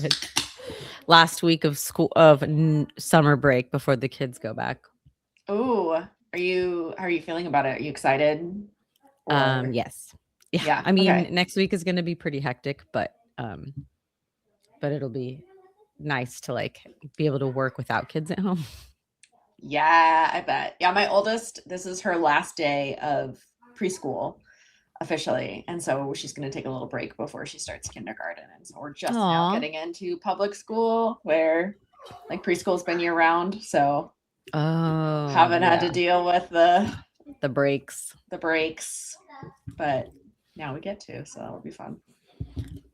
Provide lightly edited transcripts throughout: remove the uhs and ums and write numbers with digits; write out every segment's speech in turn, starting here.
Good. Last week of school of summer break before the kids go back. Oh, how are you feeling about it? Are you excited? Or Yes. Yeah. yeah, I mean, okay. next week is going to be pretty hectic, but it'll be nice to like be able to work without kids at home. Yeah, I bet. Yeah, my oldest, this is her last day of preschool officially. And so she's going to take a little break before she starts kindergarten. And so we're just now Aw. getting into public school where like preschool's been year round. So Oh, haven't had yeah. to deal with the The breaks. the breaks, but now we get to, so that'll be fun.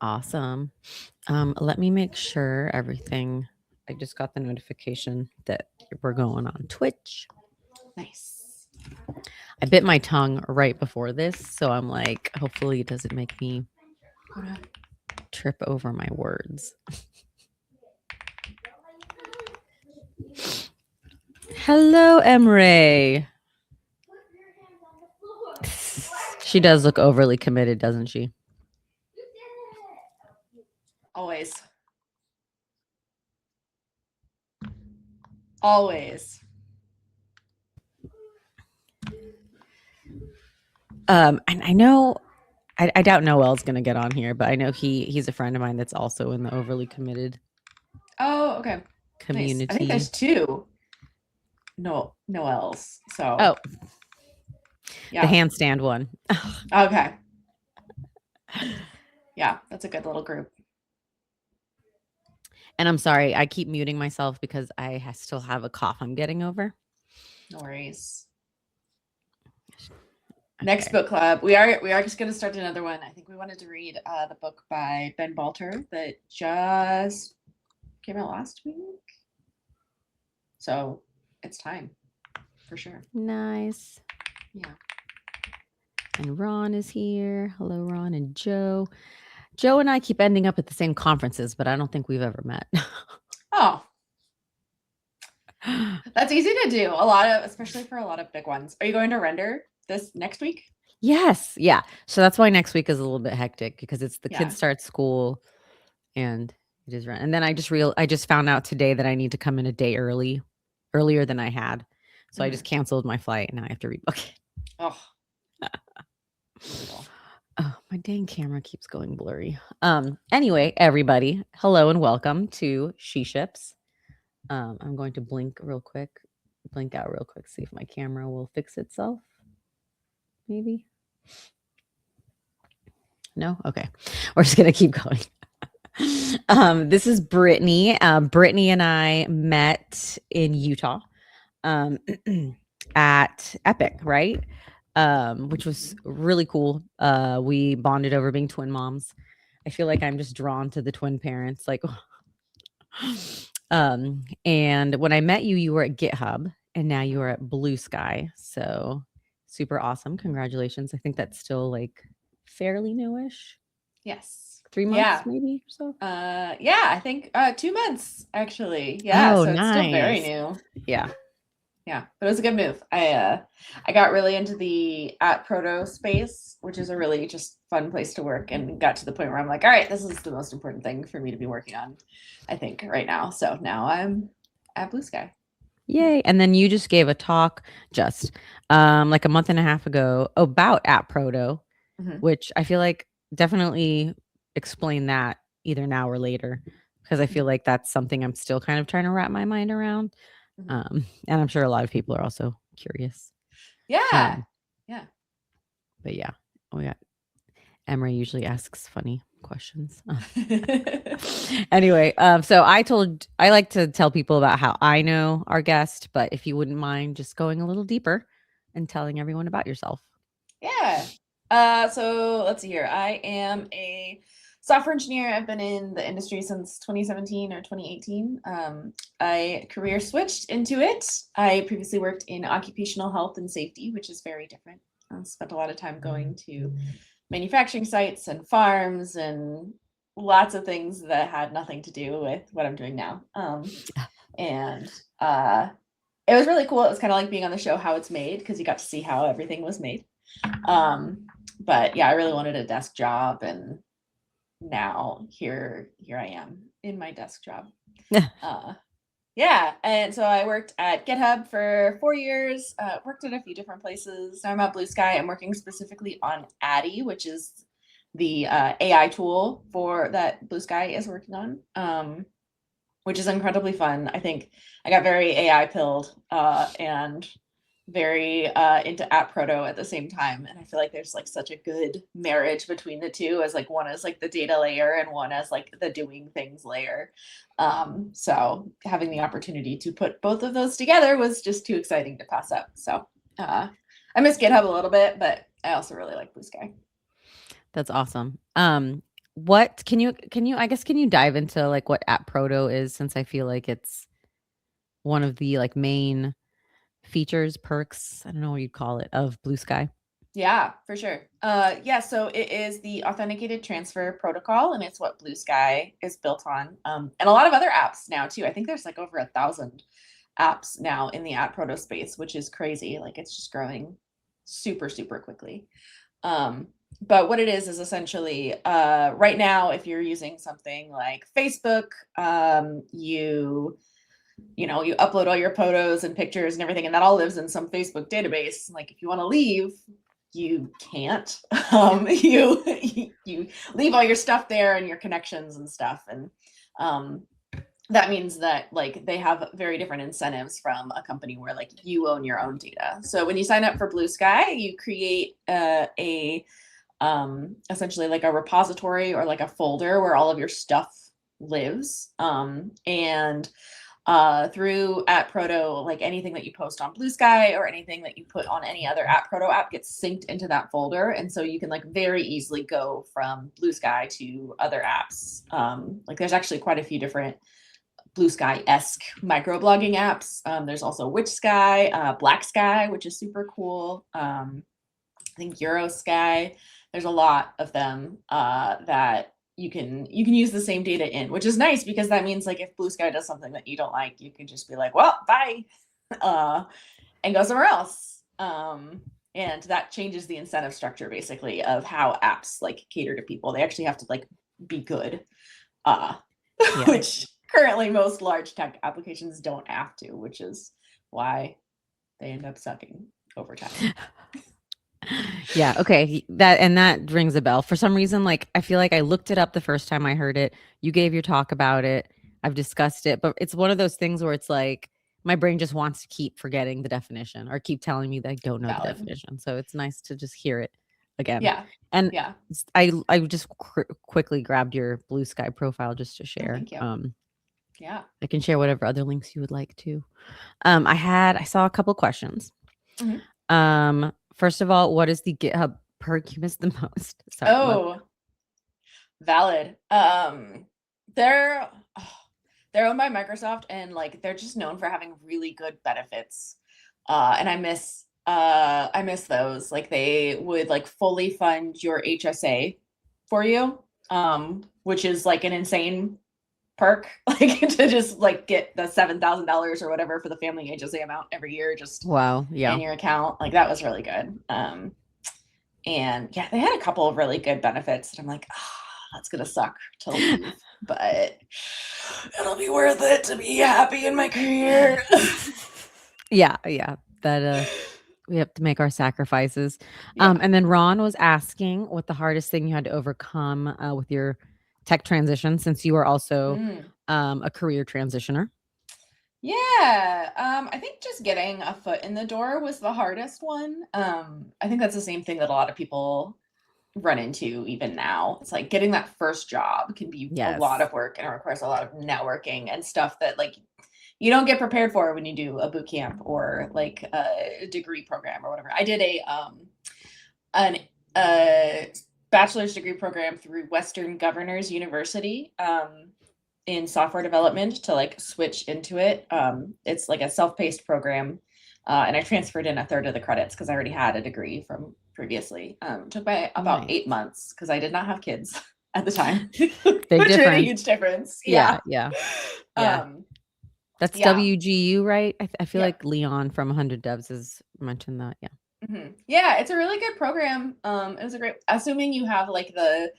Awesome. Let me make sure everything. I just got the notification that we're going on Twitch. Nice. I bit my tongue right before this, so I'm like, hopefully it doesn't make me trip over my words. Hello, Emre. She does look overly committed, doesn't she? Always. Always. And I know, I doubt Noel's gonna get on here, but I know he's a friend of mine that's also in the overly committed Oh, okay. Nice. I think community. there's two Noels. So Oh, the yeah. handstand one. Okay. Yeah, that's a good little group. And I'm sorry, I keep muting myself because I still have a cough I'm getting over. No worries. Okay. Next book club. We are just gonna start another one. I think we wanted to read the book by Ben Balter that just came out last week. So it's time for sure. Nice. Yeah. And Ron is here. Hello, Ron and Joe. Joe and I keep ending up at the same conferences, but I don't think we've ever met. Oh, that's easy to do. A lot of, especially for a lot of big ones. Are you going to render this next week? Yes. Yeah. So that's why next week is a little bit hectic because it's the Yeah. kids start school and it is run. And then I just found out today that I need to come in a day earlier than I had. So I just canceled my flight and now I have to rebook it. Oh. Oh, my dang camera keeps going blurry. Anyway, everybody, hello and welcome to She Ships. I'm going to blink out real quick, see if my camera will fix itself. Maybe. No? Okay. We're just gonna keep going. This is Brittany. Brittany and I met in Utah at Epic, right? Which was really cool. We bonded over being twin moms. I feel like I'm just drawn to the twin parents. Like, and when I met you, you were at GitHub, and now you are at Blue Sky. So super awesome! Congratulations. I think that's still like fairly newish. Yes. 3 months, maybe or so. Yeah, I think 2 months actually. Yeah, Oh, so it's still very nice. new. Yeah. Yeah, but it was a good move. I got really into the at Proto space, which is a really just fun place to work, and got to the point where I'm like, all right, this is the most important thing for me to be working on, I think, right now. So now I'm at Blue Sky. Yay. And then you just gave a talk just like a month and a half ago about at Proto, which I feel like definitely explain that either now or later because I feel like that's something I'm still kind of trying to wrap my mind around. And I'm sure a lot of people are also curious. Yeah. Yeah. But yeah, we got Emery usually asks funny questions. Anyway, so I like to tell people about how I know our guest, but if you wouldn't mind just going a little deeper and telling everyone about yourself. Yeah. So let's see here. I am a software engineer. I've been in the industry since 2017 or 2018. I career switched into it. I previously worked in occupational health and safety, which is very different. I spent a lot of time going to manufacturing sites and farms and lots of things that had nothing to do with what I'm doing now. And it was really cool. It was kind of like being on the show How It's Made because you got to see how everything was made. But yeah, I really wanted a desk job, and now here I am in my desk job. Yeah, and so I worked at GitHub for 4 years, worked at a few different places. Now I'm at Blue Sky. I'm working specifically on Addy, which is the AI tool for that Blue Sky is working on, which is incredibly fun. I think I got very AI pilled and very into app proto at the same time, and I feel like there's like such a good marriage between the two, as like one is like the data layer and one as like the doing things layer. So having the opportunity to put both of those together was just too exciting to pass up. So I miss GitHub a little bit, but I also really like Blue Sky. That's awesome. What can you dive into like what app proto is, since I feel like it's one of the like main features, perks, I don't know what you'd call it, of Blue Sky? Yeah, for sure. Yeah, so it is the authenticated transfer protocol, and it's what Blue Sky is built on. And a lot of other apps now too. I think there's like over 1,000 apps now in the app proto space, which is crazy. Like it's just growing super, super quickly. But what it is essentially right now, if you're using something like Facebook, you upload all your photos and pictures and everything, and that all lives in some Facebook database. Like if you want to leave, you can't. You leave all your stuff there and your connections and stuff, and that means that like they have very different incentives from a company where like you own your own data. So when you sign up for Blue Sky, you create a essentially like a repository or like a folder where all of your stuff lives, and through App Proto, like anything that you post on Blue Sky or anything that you put on any other App Proto app gets synced into that folder. And so you can like very easily go from Blue Sky to other apps. Like there's actually quite a few different Blue Sky-esque microblogging apps. There's also Witch Sky, Black Sky, which is super cool. I think Euro Sky. There's a lot of them that you can use the same data in, which is nice because that means like if Blue Sky does something that you don't like, you can just be like, well, bye, and go somewhere else. And that changes the incentive structure basically of how apps like cater to people. They actually have to like be good, which currently most large tech applications don't have to, which is why they end up sucking over time. Yeah, okay. That rings a bell. For some reason, like I feel like I looked it up the first time I heard it. You gave your talk about it. I've discussed it, but it's one of those things where it's like my brain just wants to keep forgetting the definition or keep telling me that I don't know the definition. So it's nice to just hear it again. Yeah. And yeah. I just quickly grabbed your Blue Sky profile just to Oh, share. thank you. Yeah. I can share whatever other links you would like to. I saw a couple questions. Mm-hmm. First of all, what is the GitHub perk you miss the most? Sorry, valid. They're owned by Microsoft, and like they're just known for having really good benefits. And I miss those. Like they would like fully fund your HSA for you, which is like an insane perk, like to just like get the $7,000 or whatever for the family HSA amount every year, just wow, yeah, in your account. Like that was really good. And yeah, they had a couple of really good benefits that I'm like, that's gonna suck to leave, but it'll be worth it to be happy in my career. yeah, that we have to make our sacrifices. And then Ron was asking what the hardest thing you had to overcome with your tech transition, since you are also a career transitioner. Yeah, I think just getting a foot in the door was the hardest one. I think that's the same thing that a lot of people run into even now. It's like getting that first job can be a lot of work, and it requires a lot of networking and stuff that like you don't get prepared for when you do a boot camp or like a degree program or whatever. I did a bachelor's degree program through Western Governors University in software development to like switch into it. It's like a self-paced program, and I transferred in a third of the credits because I already had a degree from previously. Took by about 8 months because I did not have kids at the time. Which made a huge difference. Yeah. That's WGU, right? I feel like Leon from 100 Devs has mentioned that. Yeah. Mm-hmm. Yeah, it's a really good program. It was a great, assuming you have like the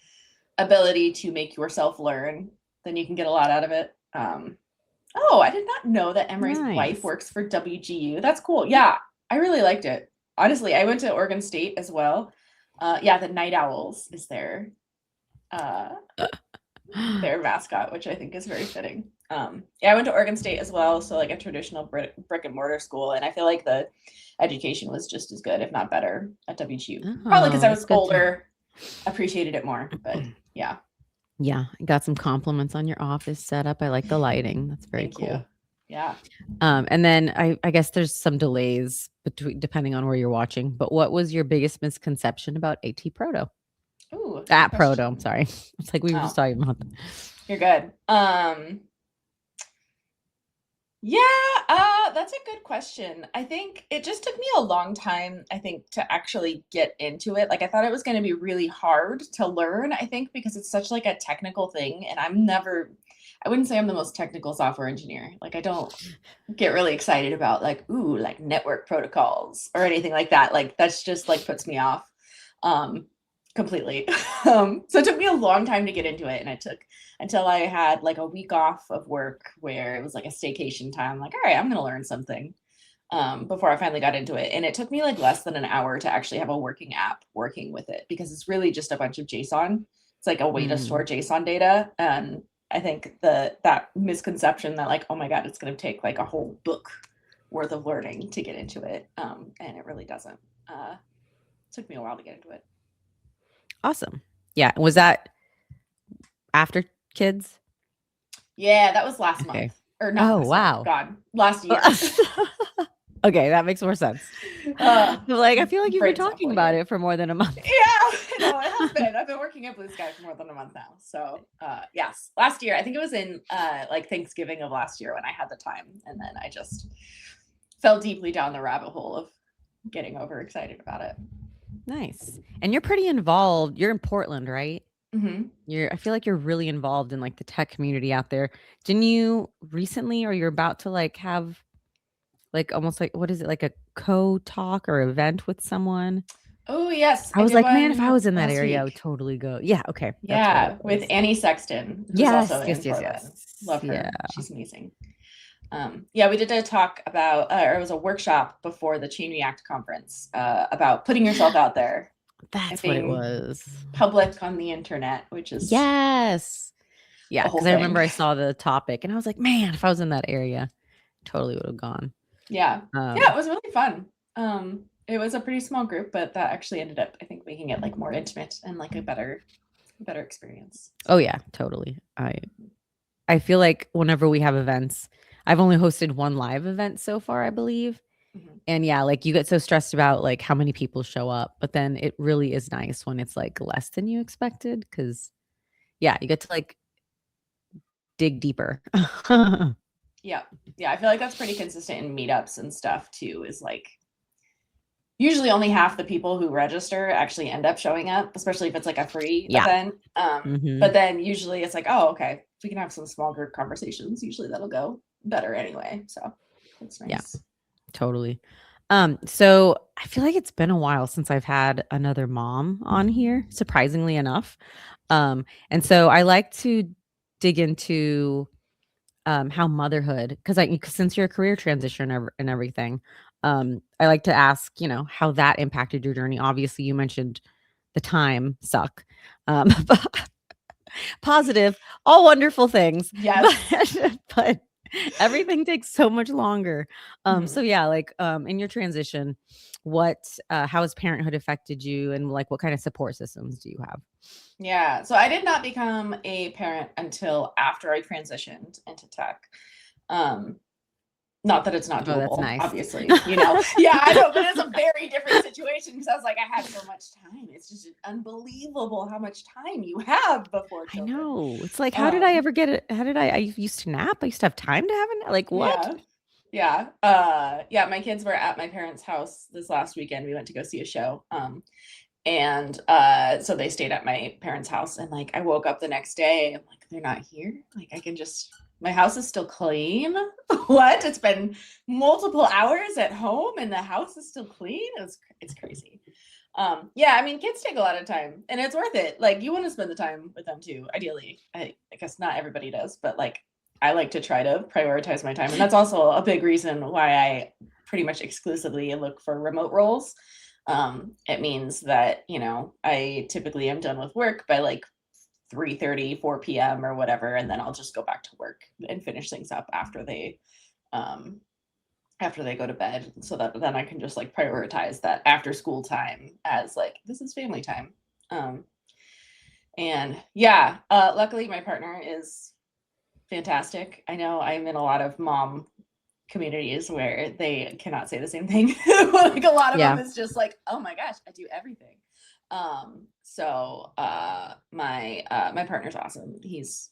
ability to make yourself learn then you can get a lot out of it. Oh, I did not know that Emery's wife works for WGU. That's cool. Yeah, I really liked it. Honestly, I went to Oregon State as well. Yeah, the Night Owls is their mascot, which I think is very fitting. Yeah, I went to Oregon State as well, so like a traditional brick and mortar school, and I feel like the education was just as good, if not better, at WGU. Probably because I was older, appreciated it more. But yeah. Yeah, I got some compliments on your office setup. I like the lighting. That's very cool. You. Yeah. And then I guess there's some delays depending on where you're watching. But what was your biggest misconception about AT Proto? Ooh, at Proto. I'm sorry. It's like we were just talking about that. You're good. Yeah, that's a good question. I think it just took me a long time, I think, to actually get into it. Like I thought it was going to be really hard to learn, I think, because it's such like a technical thing. And I wouldn't say I'm the most technical software engineer. Like I don't get really excited about like, ooh, like network protocols or anything like that. Like that's just like puts me off completely. So it took me a long time to get into it. And it took until I had like a week off of work where it was like a staycation time. Like, all right, I'm going to learn something before I finally got into it. And it took me like less than an hour to actually have a working app working with it because it's really just a bunch of JSON. It's like a way to store JSON data. And I think that misconception that like, oh my God, it's going to take like a whole book worth of learning to get into it. And it really doesn't. It took me a while to get into it. Awesome. Yeah. Was that after kids? Yeah, that was last month. Or not. Oh, wow. God, last year. Okay, that makes more sense. Like I feel like you've been talking about it for more than a month. Yeah, no, it has been. I've been working at Blue Sky for more than a month now. So yes, last year, I think it was in like Thanksgiving of last year when I had the time. And then I just fell deeply down the rabbit hole of getting overexcited about it. Nice. And you're pretty involved. You're in Portland, right? Mm-hmm. I feel like you're really involved in like the tech community out there. Didn't you recently, or you're about to like have like almost like, what is it, like a co-talk or event with someone? Oh yes. I was like, man, if I was in that area, I would totally go. Yeah. Okay. Yeah. With Annie Sexton. Who's also in Portland. Love her. Yeah. She's amazing. Yeah, we did a talk about, or it was a workshop before the Chain React conference about putting yourself out there. That's what it was. Public on the internet, which is yeah. Because I remember I saw the topic and I was like, man, if I was in that area, totally would have gone. Yeah, yeah, it was really fun. It was a pretty small group, but that actually ended up, I think, making it like more intimate and like a better experience. Oh yeah, totally. I feel like whenever we have events, I've only hosted one live event so far, I believe. Mm-hmm. And yeah, like you get so stressed about like how many people show up, but then it really is nice when it's like less than you expected because yeah, you get to like dig deeper. Yeah. I feel like that's pretty consistent in meetups and stuff too, is like usually only half the people who register actually end up showing up, especially if it's like a free event. But then usually it's like, oh, okay, if we can have some small group conversations, usually that'll go better anyway. So it's nice. Yeah, totally. So I feel like it's been a while since I've had another mom on here, surprisingly enough. And so I like to dig into how motherhood, because since you're a career transition and everything, I like to ask, how that impacted your journey. Obviously, you mentioned the time suck. Positive, all wonderful things. Yes. But everything takes so much longer. So yeah, like in your transition, how has parenthood affected you, and like what kind of support systems do you have? Yeah, so I did not become a parent until after I transitioned into tech. Not that it's not doable, that's nice. Obviously, Yeah, I know, but it's a very different situation because I was like, I had so much time. It's just unbelievable how much time you have before children. I know. It's like, how did I ever get it? I used to nap. I used to have time to have a nap. Like what? Yeah. My kids were at my parents' house this last weekend. We went to go see a show. And so they stayed at my parents' house, and like I woke up the next day, I'm like, they're not here. Like my house is still clean. What? It's been multiple hours at home and the house is still clean. It's crazy. Yeah, I mean, kids take a lot of time and it's worth it. Like, you want to spend the time with them too, ideally. I guess not everybody does, but like, I like to try to prioritize my time. And that's also a big reason why I pretty much exclusively look for remote roles. It means that, you know, I typically am done with work by like 3:30, 4 p.m. or whatever, and then I'll just go back to work and finish things up after they go to bed, so that then I can just like prioritize that after school time as like, this is family time. And yeah, luckily my partner is fantastic. I know I'm in a lot of mom communities where they cannot say the same thing. Like a lot of them is just like, oh my gosh, I do everything. So my partner's awesome. He's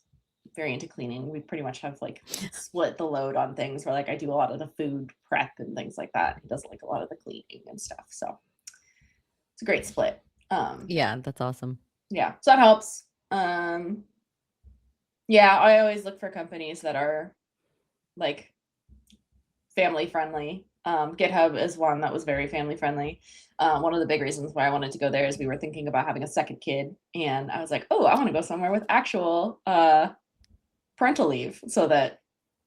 very into cleaning. We pretty much have like split the load on things where like I do a lot of the food prep and things like that. He does like a lot of the cleaning and stuff. So it's a great split. Yeah, that's awesome. Yeah, so that helps. Yeah, I always look for companies that are like family friendly. GitHub is one that was very family friendly. One of the big reasons why I wanted to go there is we were thinking about having a second kid, and I was like, oh, I want to go somewhere with actual parental leave so that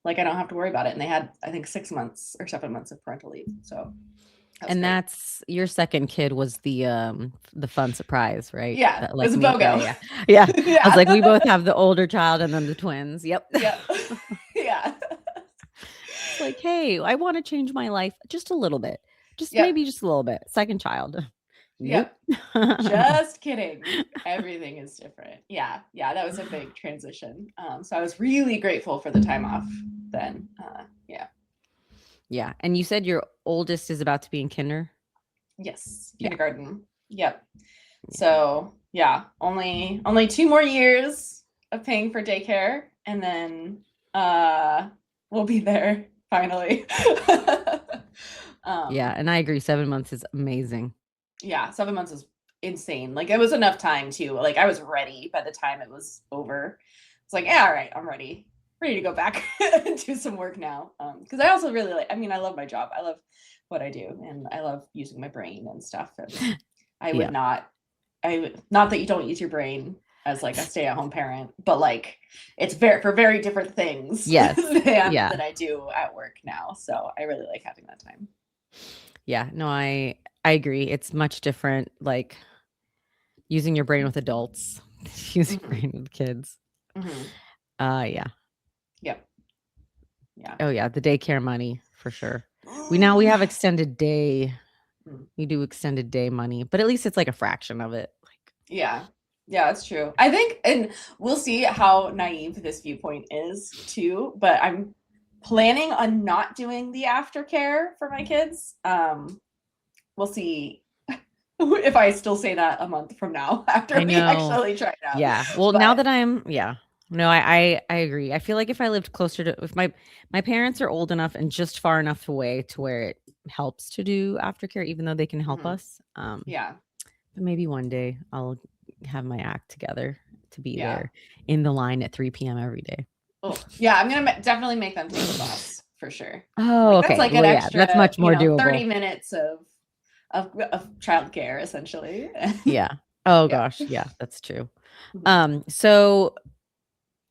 like I don't have to worry about it. And they had, I think, 6 months or 7 months of parental leave. So and great. That's your second kid was the fun surprise, right? Yeah, that, like, it was a BOGO. Yeah. Yeah. I was like, we both have the older child and then the twins. Yep. Yeah. Yeah. It's like, hey, I want to change my life just a little bit. Maybe just a little bit. Second child. Nope. Just kidding. Everything is different. Yeah. That was a big transition. So I was really grateful for the time off then. Yeah. And you said your oldest is about to be in kinder? Yes. Kindergarten. Yep. So yeah, only 2 more years of paying for daycare, and then we'll be there finally. Yeah, and I agree. 7 months is amazing. Yeah, 7 months is insane. Like, it was enough time too. Like, I was ready by the time it was over. It's like, yeah, all right, I'm ready to go back and do some work now. Because I also really I love my job. I love what I do, and I love using my brain and stuff. And I would not that you don't use your brain as like a stay-at-home parent, but like it's for very different things. Yes. That I do at work now. So I really like having that time. Yeah, no, I agree. It's much different, like using your brain with adults, using your brain with kids. Yeah. Yep. Yeah. Oh yeah, the daycare money for sure. We have extended day. We do extended day money, but at least it's like a fraction of it. Yeah, that's true. I think, and we'll see how naive this viewpoint is too, but I'm planning on not doing the aftercare for my kids. We'll see if I still say that a month from now after we actually try it out. Yeah. Well, now that no, I agree. I feel like if I lived closer to, if my parents are old enough and just far enough away to where it helps to do aftercare, even though they can help us. Yeah. But maybe one day I'll have my act together to be there in the line at 3 p.m. every day. Oh, yeah. I'm going to definitely make them take the bus for sure. Oh, okay. That's like an extra, that's much more doable. 30 minutes of childcare, essentially. Yeah. Oh gosh. Yeah, that's true. So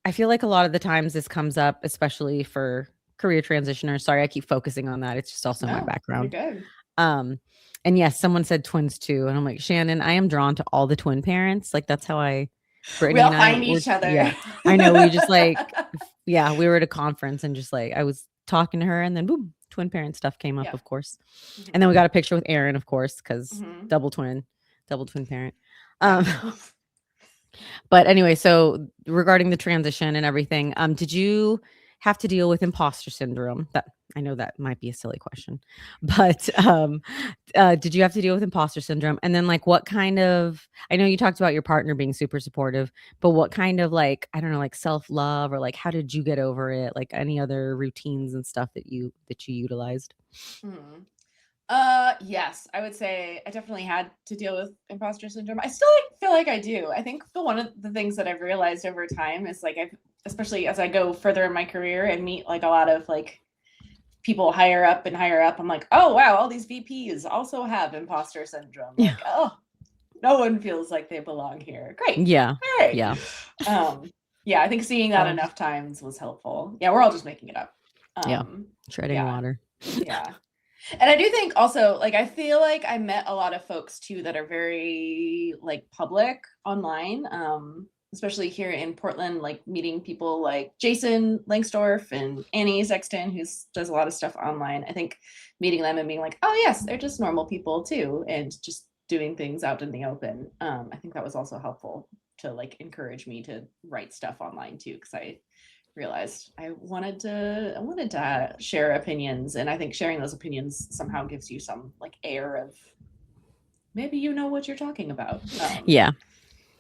I feel like a lot of the times this comes up, especially for career transitioners. Sorry, I keep focusing on that. It's just also my background. You're good. And yes, someone said twins too. And I'm like, Shannon, I am drawn to all the twin parents. Like, that's how Brittany we all find each other. Yeah, I know. We just like, we were at a conference and just like, I was talking to her and then boom, twin parent stuff came up, of course. And then we got a picture with Aaron, of course, because double twin parent. But anyway, so regarding the transition and everything, did you have to deal with imposter syndrome? That I know that might be a silly question, but did you have to deal with imposter syndrome? And then like what kind of, I know you talked about your partner being super supportive, but what kind of like, I don't know, like self-love or like how did you get over it? Like any other routines and stuff that you utilized? Yes, I would say I definitely had to deal with imposter syndrome. I still feel like I do. I think one of the things that I've realized over time is like especially as I go further in my career and meet like a lot of like people higher up and higher up, I'm like, oh wow, all these VPs also have imposter syndrome. Like, oh, no one feels like they belong here. Great. Yeah. All right. Yeah. Yeah, I think seeing that enough times was helpful. Yeah, we're all just making it up. Treading water. Yeah. And I do think also, like, I feel like I met a lot of folks too that are very like public online, especially here in Portland, like meeting people like Jason Langsdorf and Annie Sexton, who does a lot of stuff online. I think meeting them and being like, oh yes, they're just normal people too, and just doing things out in the open. I think that was also helpful to like encourage me to write stuff online too, because I realized I wanted to share opinions, and I think sharing those opinions somehow gives you some like air of maybe you know what you're talking about. Yeah.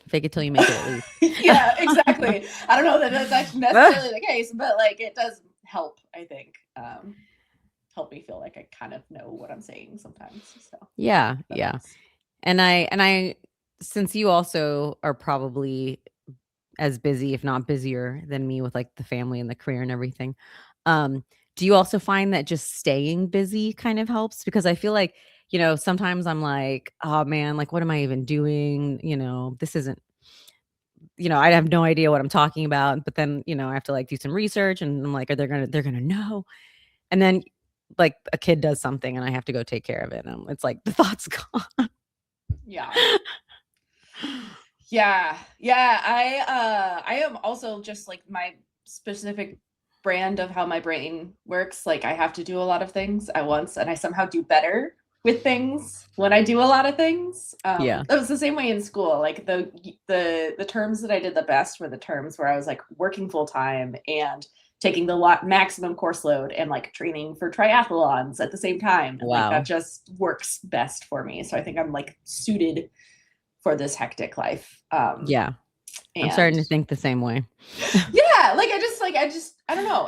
Fake it till you make it, at least. Yeah, exactly. I don't know that that's necessarily the case, but like it does help, I think. Help me feel like I kind of know what I'm saying sometimes. So yeah. helps. And I since you also are probably as busy, if not busier than me with like the family and the career and everything, do you also find that just staying busy kind of helps? Because I feel like, sometimes I'm like, oh man, like what am I even doing? This isn't, I have no idea what I'm talking about. But then, I have to like do some research and I'm like, they're gonna know. And then like a kid does something and I have to go take care of it. And it's like the thought's gone. Yeah. Yeah. I am also just like my specific brand of how my brain works. Like I have to do a lot of things at once, and I somehow do better with things when I do a lot of things. Yeah. It was the same way in school. Like the terms that I did the best were the terms where I was like working full time and taking the maximum course load and like training for triathlons at the same time. And like that just works best for me. So I think I'm like suited for this hectic life. Yeah. I'm starting to think the same way. Yeah. Like I don't know.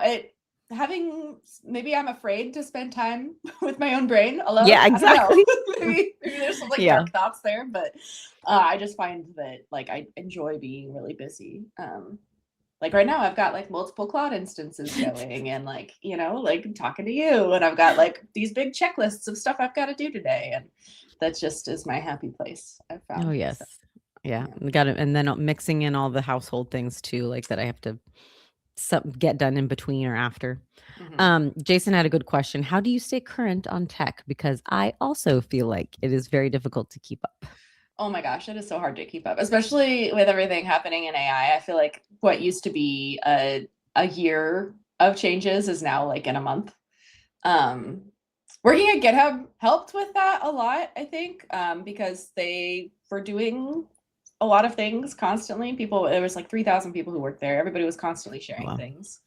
Maybe I'm afraid to spend time with my own brain alone. Yeah, exactly. maybe there's some like dark thoughts there, but I just find that like I enjoy being really busy. Like right now I've got like multiple cloud instances going and like, like talking to you, and I've got like these big checklists of stuff I've got to do today. And that just is my happy place, I've found. Oh, yes. So, yeah. Got it. And then mixing in all the household things too, like that I have to get done in between or after. Mm-hmm. Jason had a good question. How do you stay current on tech? Because I also feel like it is very difficult to keep up. Oh my gosh, it is so hard to keep up, especially with everything happening in AI. I feel like what used to be a year of changes is now like in a month. Working at GitHub helped with that a lot, I think, because they were doing a lot of things constantly. There was like 3,000 people who worked there. Everybody was constantly sharing things.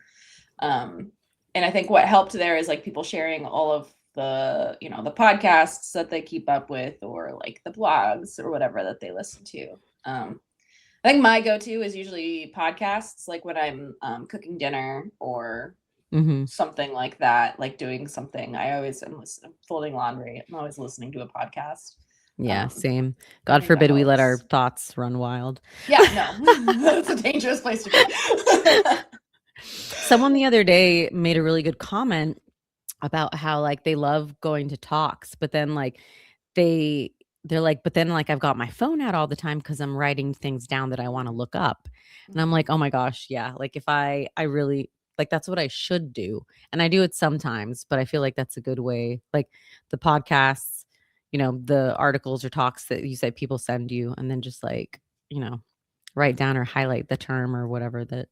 And I think what helped there is like people sharing all of the podcasts that they keep up with, or like the blogs or whatever that they listen to. I think my go-to is usually podcasts, like when I'm cooking dinner or something like that, like doing something. I always am folding laundry. I'm always listening to a podcast. Yeah, same. God forbid we let our thoughts run wild. Yeah, no, that's a dangerous place to be. Someone the other day made a really good comment about how like they love going to talks, but then like they're like, but then like I've got my phone out all the time because I'm writing things down that I want to look up. And I'm like, oh my gosh, yeah. Like if I really like, that's what I should do. And I do it sometimes, but I feel like that's a good way. Like the podcasts, the articles or talks that you said people send you, and then just like, write down or highlight the term or whatever that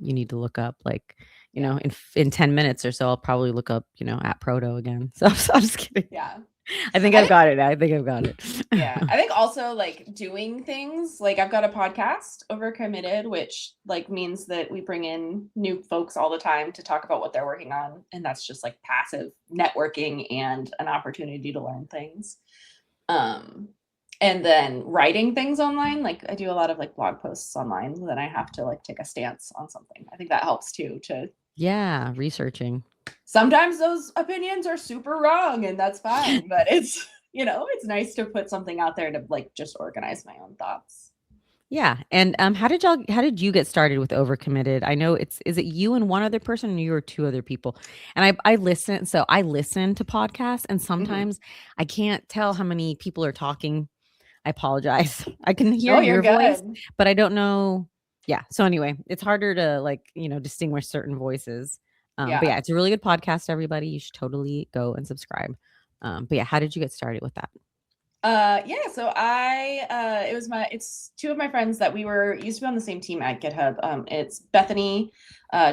you need to look up. Like, in 10 minutes or so, I'll probably look up, at Proto again. So I'm just kidding. Yeah. I think I've got it. Yeah. I think also like doing things, like I've got a podcast, Overcommitted, which like means that we bring in new folks all the time to talk about what they're working on. And that's just like passive networking and an opportunity to learn things. And then writing things online, like I do a lot of like blog posts online, then I have to like take a stance on something. I think that helps too, researching. Sometimes those opinions are super wrong, and that's fine, but it's, it's nice to put something out there to like just organize my own thoughts. Yeah. And how did you get started with Overcommitted? I know is it you and one other person, or you or two other people? And I listen, so I listen to podcasts, and Mhm. sometimes I can't tell how many people are talking. I apologize. I can hear No, you're your voice, good. but I don't know. Yeah. So anyway, it's harder to, like, distinguish certain voices. But Yeah. yeah, it's a really good podcast, everybody. You should totally go and subscribe. But yeah, how did you get started with that? Yeah, so it's two of my friends that we were used to be on the same team at GitHub. It's Bethany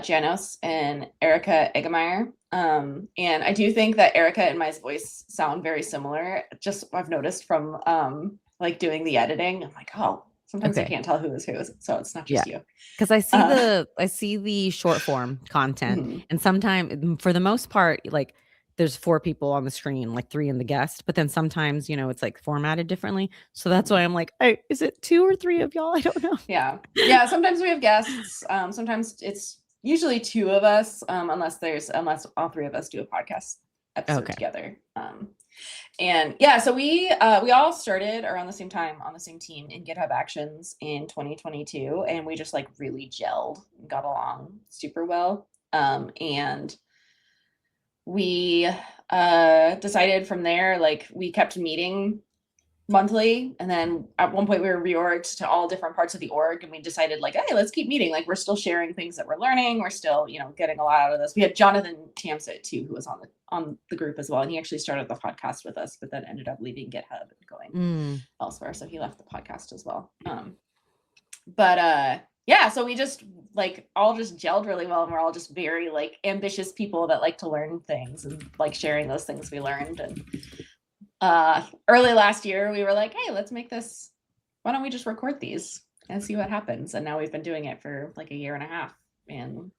Janos and Erica Eggemeyer. And I do think that Erica and my voice sound very similar. Just I've noticed from like doing the editing. I'm like, oh, sometimes I Okay. can't tell who is who, so it's not Yeah. just you. Because Uh, I see the short form content, mhm, and sometimes, for the most part, like, there's four people on the screen, like three in the guest, but then sometimes, it's like formatted differently. So that's mhm. why I'm like, is it two or three of y'all? I don't know. Yeah. Yeah. Sometimes we have guests. Sometimes it's usually two of us, unless all three of us do a podcast episode Okay. together. And yeah, so we all started around the same time on the same team in GitHub Actions in 2022, and we just like really gelled and got along super well. And we decided from there, like we kept meeting monthly, and then at one point we were reorged to all different parts of the org, and we decided like, hey, let's keep meeting, like we're still sharing things that we're learning, we're still getting a lot out of this. We had Jonathan Tamsit too, who was on the group as well, and he actually started the podcast with us, but then ended up leaving GitHub and going Mm. elsewhere, so he left the podcast as well. But yeah, so we just like all just gelled really well, and we're all just very like ambitious people that like to learn things and like sharing those things we learned. And early last year we were like, hey, let's make this, why don't we just record these and see what happens? And now we've been doing it for like a year and a half, and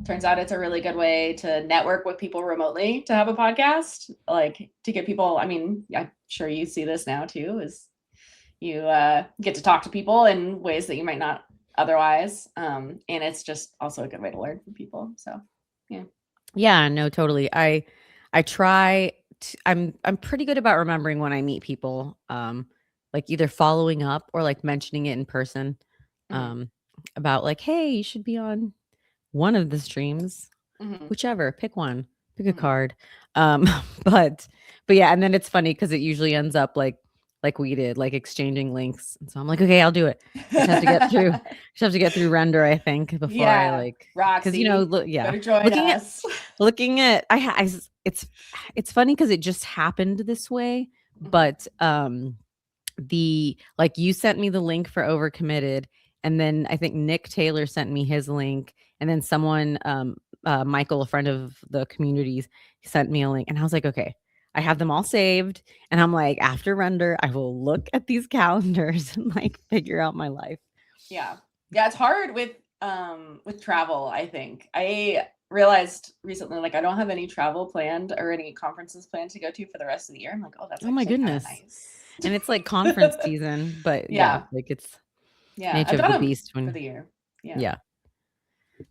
turns out it's a really good way to network with people remotely, to have a podcast, like to get people, I mean, I'm sure you see this now too, is you get to talk to people in ways that you might not otherwise, and it's just also a good way to learn from people. So yeah. Yeah, no, totally. I try I'm pretty good about remembering when I meet people, like either following up or like mentioning it in person, Mm-hmm. um, about like, hey, you should be on one of the streams, Mm-hmm. whichever, pick one, pick a Mm-hmm. card. Um, but yeah, and then it's funny because it usually ends up like we did, like exchanging links. And so I'm like, okay, I'll do it. I just have to get through. Just have to get through render, I think, before I Yeah, like, because Roxy, yeah, better join looking at us. looking at it's funny because it just happened this way, Mhm. but the like you sent me the link for Overcommitted, and then I think Nick Taylor sent me his link, and then someone Michael, a friend of the communities, sent me a link, and I was like, okay, I have them all saved, and I'm like, after render I will look at these calendars and like figure out my life. Yeah. Yeah, it's hard with travel, I think. I realized recently like I don't have any travel planned or any conferences planned to go to for the rest of the year. I'm like, oh, that's Oh my actually kind of goodness. nice. And it's like conference season, but yeah, Yeah. like it's Yeah. nature I've of done the them beast for when the year. Yeah. yeah,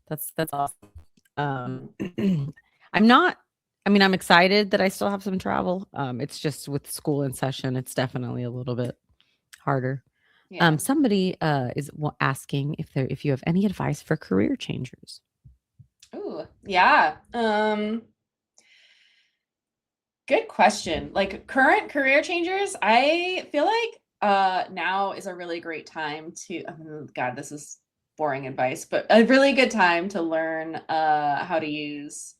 that's awesome. Mhm. I'm not I mean, I'm excited that I still have some travel. It's just with school in session, it's definitely a little bit harder. Yeah. Somebody is asking if you have any advice for career changers. Ooh, yeah. Good question. Like current career changers, I feel like now is a really great time to, God, this is boring advice, but a really good time to learn how to use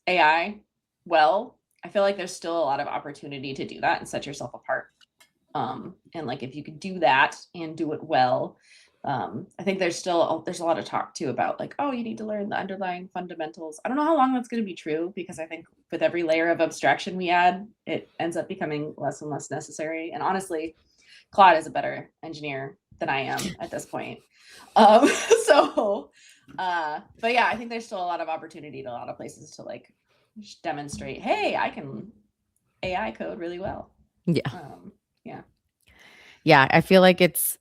AI well. I feel like there's still a lot of opportunity to do that and set yourself apart. And like if you could do that and do it well, I think there's a lot of talk too about like, oh, you need to learn the underlying fundamentals. I don't know how long that's going to be true, because I think with every layer of abstraction we add, it ends up becoming less and less necessary. And honestly, Claude is a better engineer than I am at this point. Um, so, but yeah, I think there's still a lot of opportunity in a lot of places to like demonstrate, hey, I can AI code really well. Yeah. Yeah. Yeah, I feel like it's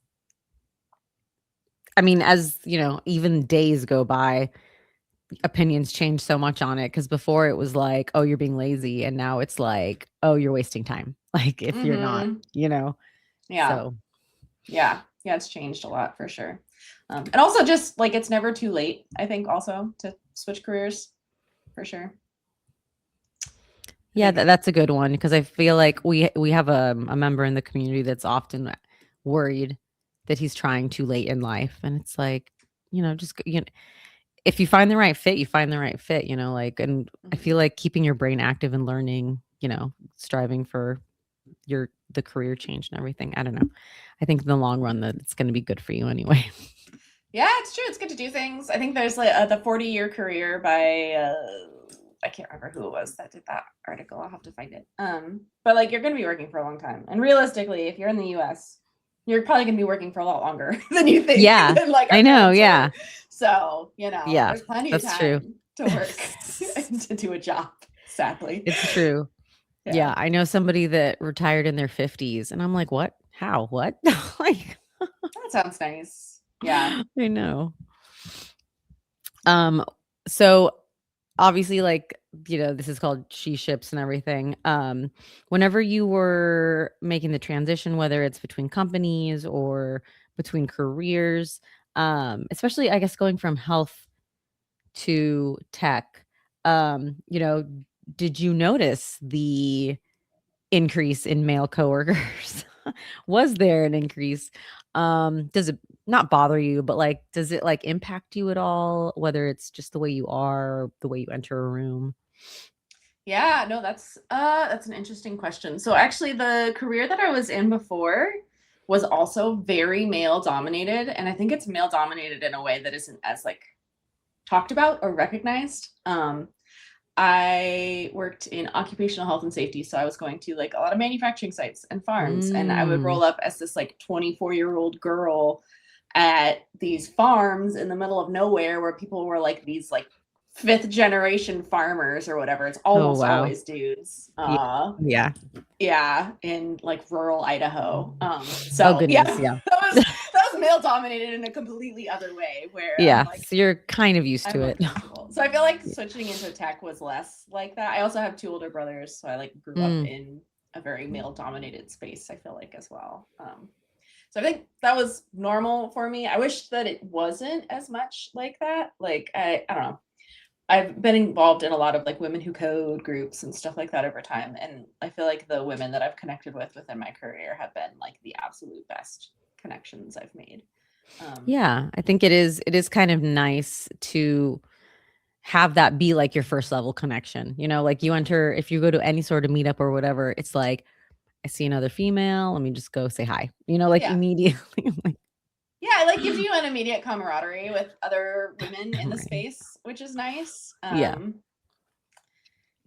I mean, as, even days go by, opinions change so much on it, because before it was like, "Oh, you're being lazy," and now it's like, "Oh, you're wasting time." Like, if you're not, Mm-hmm. Yeah. so Yeah. Yeah, it's changed a lot for sure. And also just like it's never too late, I think, also to switch careers for sure. Yeah, that's a good one because I feel like we have a member in the community that's often worried that he's trying too late in life, and it's like, just if you find the right fit, you find the right fit, like, and I feel like keeping your brain active and learning, striving for the career change and everything. I don't know. I think in the long run that it's going to be good for you anyway. Yeah, it's true. It's good to do things. I think there's like the 40-year career by I can't remember who it was that did that article. I'll have to find it. But like you're going to be working for a long time, and realistically, if you're in the U.S., you're probably going to be working for a lot longer than you think. Yeah, than, like I know. Yeah, So yeah, there's plenty of that's true. time to work and to do a job. Sadly, It's true. Yeah, I know somebody that retired in their 50s, and I'm like, what? How? What? Like, that sounds nice. Yeah, I know. So obviously, like, this is called she ships and everything. Whenever you were making the transition, whether it's between companies or between careers, especially I guess going from health to tech, did you notice the increase in male coworkers? Was there an increase? Does it not bother you, but like, does it like impact you at all? Whether it's just the way you are, or the way you enter a room? yeah. No, that's an interesting question. So actually, the career that I was in before was also very male dominated, and I think it's male dominated in a way that isn't as like talked about or recognized. I worked in occupational health and safety, so I was going to like a lot of manufacturing sites and farms, and I would roll up as this like 24-year-old girl at these farms in the middle of nowhere where people were like these like fifth generation farmers or whatever. It's almost always dudes. Yeah. Yeah, in like rural Idaho. Oh goodness, yeah. that was male dominated in a completely other way where Yeah, I'm like, so you're kind of used to it. So I feel like switching into tech was less like that. I also have 2 older brothers, so I like grew up in a very male dominated space, I feel like, as well. So I think that was normal for me. I wish that it wasn't as much like that. Like I don't know. I've been involved in a lot of like women who code groups and stuff like that over time, and I feel like the women that I've connected with within my career have been like the absolute best connections I've made. Yeah, I think it is kind of nice to have that be like your first level connection. Like you enter, if you go to any sort of meetup or whatever, it's like, I see another female, let me just go say hi. Like immediately. Like, yeah, it like gives you an immediate camaraderie with other women in the space, which is nice. Yeah.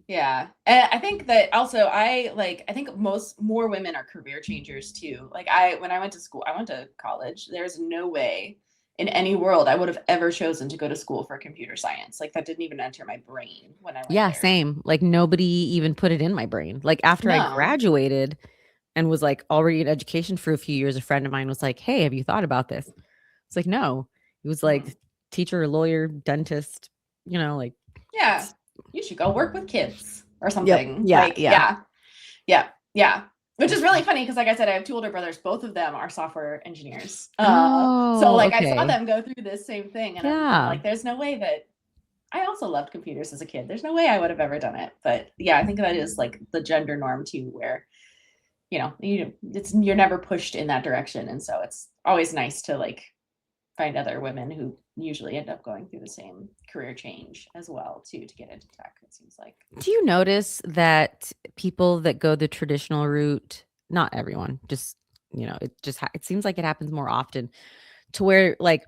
Yeah. And I think that also I think more women are career changers too. Like when I went to college, there's no way in any world I would have ever chosen to go to school for computer science. Like that didn't even enter my brain when I went Yeah, there. same. Like nobody even put it in my brain. Like after I graduated and was like already in education for a few years, a friend of mine was like, "Hey, have you thought about this?" It's like, no. It was like teacher, lawyer, dentist, like, yeah, you should go work with kids or something. Yeah, like, yeah. Which is really funny because, like I said, I have 2 older brothers. Both of them are software engineers. So like I saw them go through this same thing, and I'm like, there's no way that I also loved computers as a kid. There's no way I would have ever done it. But yeah, I think that is like the gender norm too, where you're never pushed in that direction, and so it's always nice to like find other women who usually end up going through the same career change as well too to get into tech, it seems like. Do you notice that people that go the traditional route, not everyone, just it seems like it happens more often to where like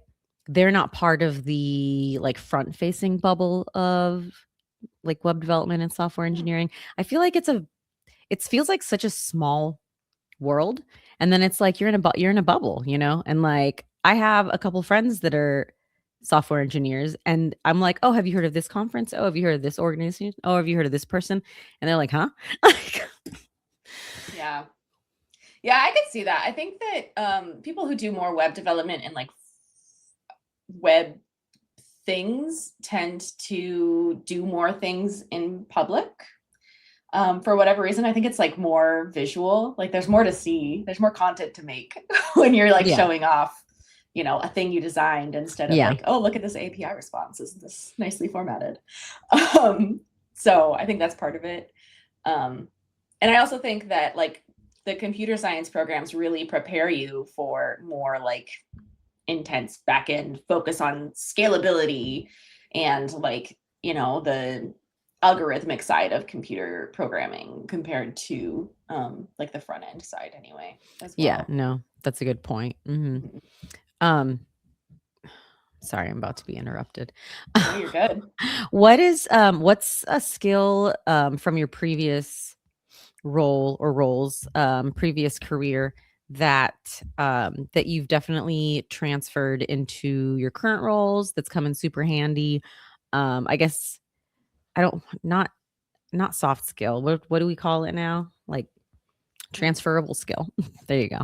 they're not part of the like front facing bubble of like web development and software engineering. I feel like it feels like such a small world, and then it's like you're in a bubble, and like I have a couple friends that are software engineers, and I'm like, oh, have you heard of this conference? Oh, have you heard of this organization? Oh, have you heard of this person? And they're like, huh? Yeah, I could see that. I think that people who do more web development and like web things tend to do more things in public. For whatever reason, I think it's like more visual. Like there's more to see. There's more content to make when you're like showing off, you know, a thing you designed instead of like, oh, look at this API response. Isn't this nicely formatted? So I think that's part of it. And I also think that like the computer science programs really prepare you for more like intense backend focus on scalability and like, you know, the algorithmic side of computer programming compared to like the front end side anyway as well. Yeah, no, that's a good point. Sorry, I'm about to be interrupted. No, you're good. What's a skill from your previous role or roles, previous career that that you've definitely transferred into your current roles that's come in super handy? I guess not soft skill. What do we call it now? Like transferable skill. There you go.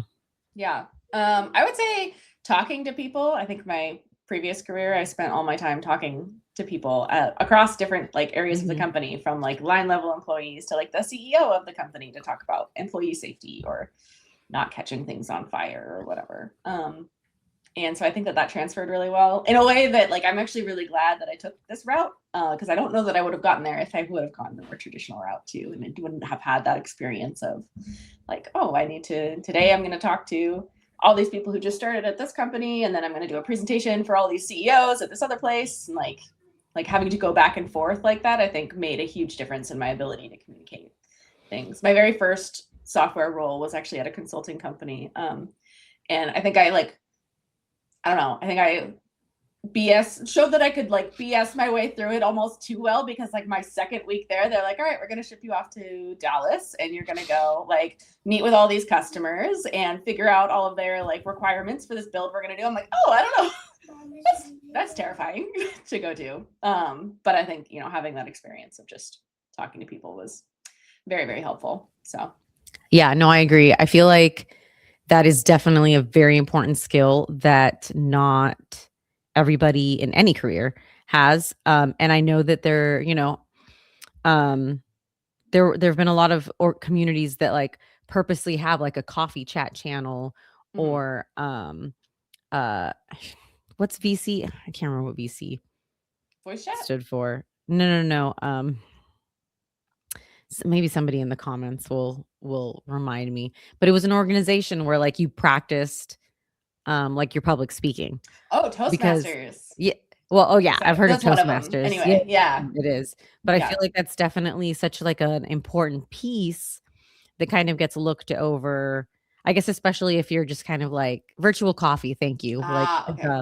Yeah. I would say talking to people. I think my previous career, I spent all my time talking to people across different like areas of the company, from like line level employees to like the CEO of the company, to talk about employee safety or not catching things on fire or whatever. And so I think that transferred really well in a way that like I'm actually really glad that I took this route, because I don't know that I would have gotten there if I would have gone the more traditional route too, and it wouldn't have had that experience of like, oh, I need to today I'm going to talk to all these people who just started at this company, and then I'm going to do a presentation for all these CEOs at this other place, and like having to go back and forth like that, I think made a huge difference in my ability to communicate things. My very first software role was actually at a consulting company, and I think I think I showed that I could like BS my way through it almost too well, because like my second week there, they're like, all right, we're going to ship you off to Dallas and you're going to go like meet with all these customers and figure out all of their like requirements for this build we're going to do. I'm like, oh, I don't know. That's terrifying to go do. But I think, you know, having that experience of just talking to people was very, very helpful. So yeah, no, I agree. I feel like that is definitely a very important skill that not everybody in any career has. And I know that there have been a lot of communities that like purposely have like a coffee chat channel or what's VC? I can't remember what VC voice chat stood for. No. Maybe somebody in the comments will remind me, but it was an organization where like you practiced like your public speaking. Oh, Toastmasters. I've heard of Toastmasters. Anyway, yeah, it is. But I feel like that's definitely such like an important piece that kind of gets looked over, I guess, especially if you're just kind of like virtual coffee. Thank you. Okay.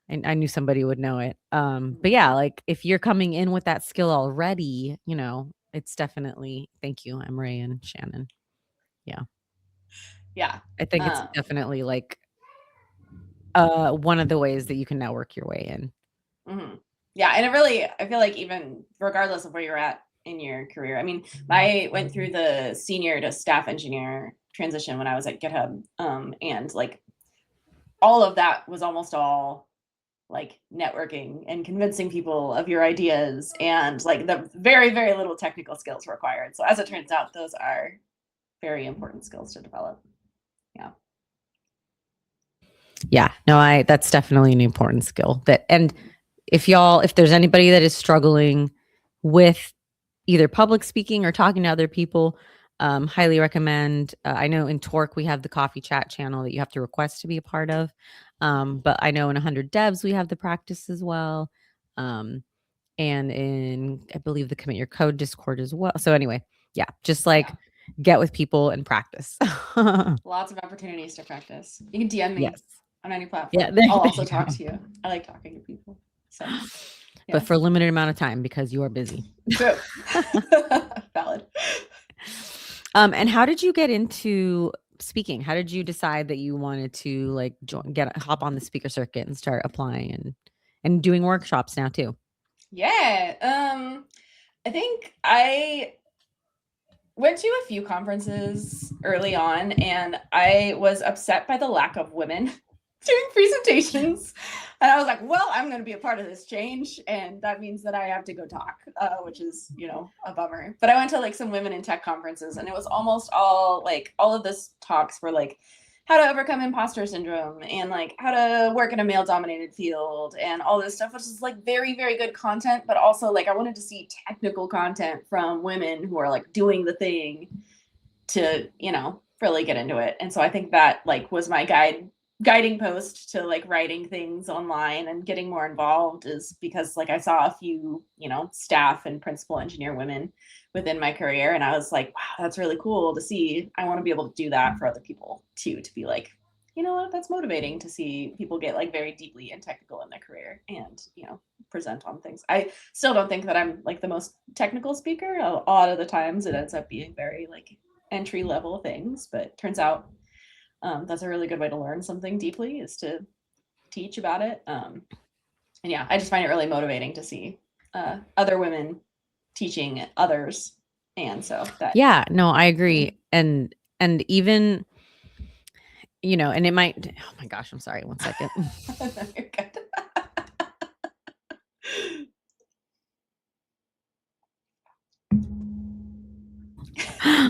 And I knew somebody would know it. But yeah, like if you're coming in with that skill already, you know, it's definitely, thank you, Emre and Shannon. Yeah. Yeah. I think it's definitely like one of the ways that you can network your way in. Yeah. And I feel like even regardless of where you're at in your career, I mean, I went through the senior to staff engineer transition when I was at GitHub. And like all of that was almost all like networking and convincing people of your ideas, and like the very, very little technical skills required. So as it turns out, those are very important skills to develop. Yeah. Yeah, no, that's definitely an important skill. And if there's anybody that is struggling with either public speaking or talking to other people, highly recommend. I know in Torque we have the coffee chat channel that you have to request to be a part of, but I know in 100 Devs we have the practice as well, and in I believe the Commit Your Code Discord as well. So anyway, yeah, just like get with people and practice. Lots of opportunities to practice. You can DM me. Yes. On any platform. Yeah, I'll also talk to you. I like talking to people. So, but for a limited amount of time because you are busy. True. Valid. And how did you get into speaking? How did you decide that you wanted to like hop on the speaker circuit and start applying and doing workshops now too? Yeah. I think I went to a few conferences early on, and I was upset by the lack of women doing presentations. And I was like, well, I'm going to be a part of this change. And that means that I have to go talk, which is, a bummer. But I went to like some women in tech conferences, and it was almost all of this talks were like how to overcome imposter syndrome and like how to work in a male dominated field and all this stuff, which is like very, very good content. But also like I wanted to see technical content from women who are like doing the thing to, really get into it. And so I think that like was my guiding post to like writing things online and getting more involved, is because like I saw a few, staff and principal engineer women within my career, and I was like, wow, that's really cool to see. I want to be able to do that for other people too, to be like, you know what, that's motivating to see people get like very deeply and technical in their career and, present on things. I still don't think that I'm like the most technical speaker. A lot of the times it ends up being very like entry level things, but turns out that's a really good way to learn something deeply, is to teach about it. And yeah, I just find it really motivating to see other women teaching others. And so that. Yeah, no, I agree. And even, and it might, oh my gosh, I'm sorry. 1 second. You're good.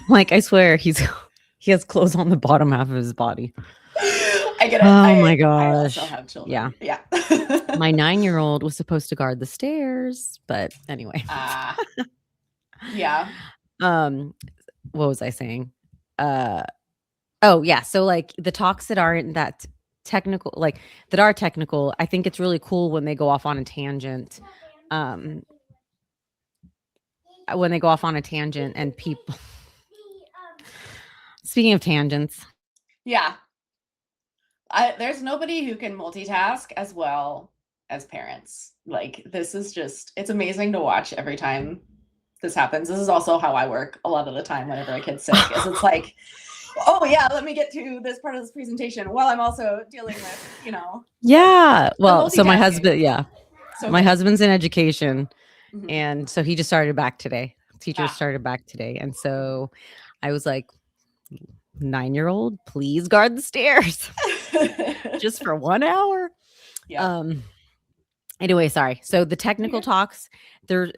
Like, I swear he has clothes on the bottom half of his body. I get it. Oh my gosh. I also have children. Yeah. My 9-year-old was supposed to guard the stairs, but anyway. Yeah. What was I saying? Oh yeah. So like the talks that aren't that technical, like that are technical, I think it's really cool when they go off on a tangent. When they go off on a tangent and people. Speaking of tangents. Yeah. There's nobody who can multitask as well as parents. Like, this is just, it's amazing to watch every time this happens. This is also how I work a lot of the time whenever a kid's sick, is it's like, oh yeah, let me get to this part of this presentation while I'm also dealing with, Yeah. Well, so my husband, my husband's in education. Mm-hmm. And so he just started back today. Teachers started back today. And so I was like, 9-year-old, please guard the stairs just for 1 hour. Yeah. Anyway, sorry. So the technical talks, they're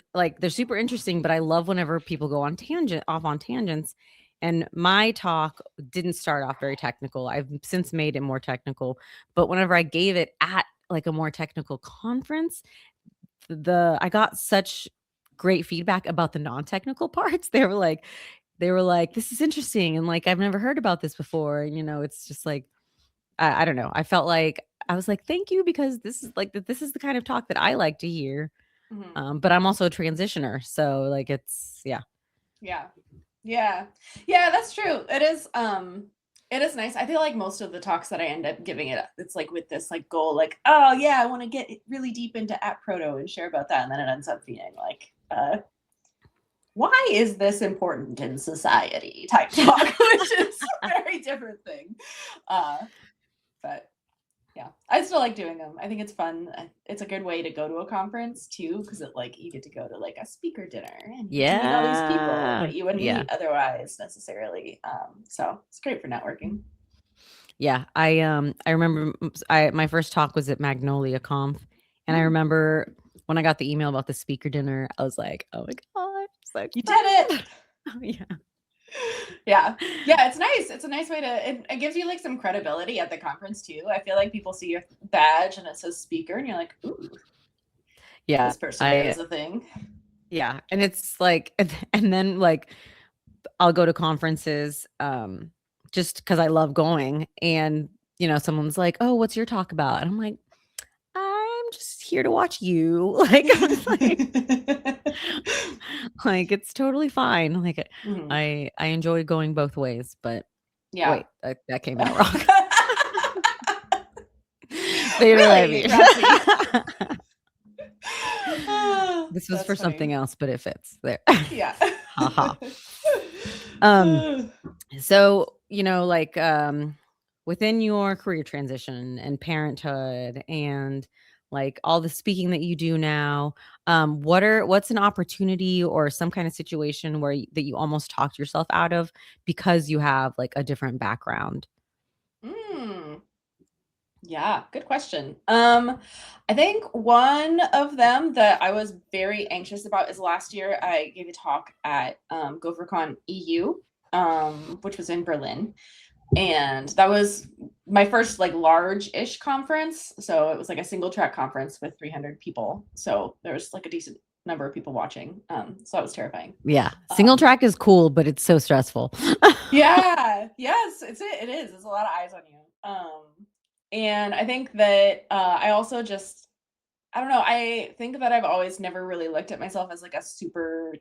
super interesting, but I love whenever people go off on tangents. And my talk didn't start off very technical. I've since made it more technical, but whenever I gave it at like a more technical conference, I got such great feedback about the non-technical parts. They were like, this is interesting. And like, I've never heard about this before. And, it's just like, I don't know. I felt like I was like, thank you, because this is the kind of talk that I like to hear. Mm-hmm. But I'm also a transitioner. So like, it's, yeah. Yeah, that's true. It is nice. I feel like most of the talks that I end up giving it's like with this like goal, like, oh yeah, I want to get really deep into app proto and share about that. And then it ends up being like, why is this important in society type talk, which is a very different thing. But yeah, I still like doing them. I think it's fun. It's a good way to go to a conference too, because it like you get to go to like a speaker dinner and meet all these people that you wouldn't meet otherwise necessarily. So it's great for networking. Yeah, I remember my first talk was at Magnolia Conf, and I remember when I got the email about the speaker dinner, I was like, oh my god, so you did it! Oh, yeah. Yeah, it's nice. It's a nice way to, it gives you like some credibility at the conference too. I feel like people see your badge and it says speaker and you're like, ooh, yeah, this person is a thing. Yeah, and it's like, and then like I'll go to conferences just because I love going, and someone's like, oh, what's your talk about? And I'm like, I'm just here to watch you. Like, like it's totally fine. Like, I enjoy going both ways, but wait, that came out wrong. Really? This was for funny. Something else, but it fits there. Yeah. So like within your career transition and parenthood and like all the speaking that you do now, what's an opportunity or some kind of situation that you almost talked yourself out of because you have like a different background? Yeah, good question. I think one of them that I was very anxious about is last year I gave a talk at GopherCon EU, which was in Berlin, and that was my first like large-ish conference. So it was like a single track conference with 300 people. So there's like a decent number of people watching. So that was terrifying. Yeah. Single track is cool, but it's so stressful. Yeah, yes, it is. It's a lot of eyes on you. And I think that I also just I don't know, I think that I've always never really looked at myself as like a super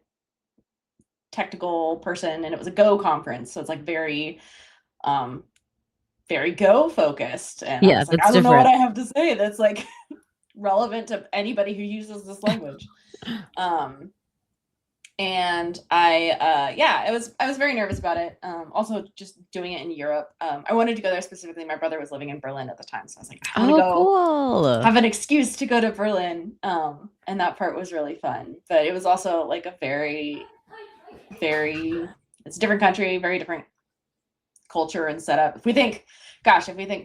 technical person, and it was a Go conference, so it's like um very Go focused. And I Yeah, was like, that's I don't know what different. I have to say that's like relevant to anybody who uses this language. Um and I was very nervous about it. Also just doing it in Europe. I wanted to go there specifically. My brother was living in Berlin at the time, so I was like, I want to Oh, go cool. have an excuse to go to Berlin. And that part was really fun. But it was also like a very it's a different country, very different culture and setup. If we think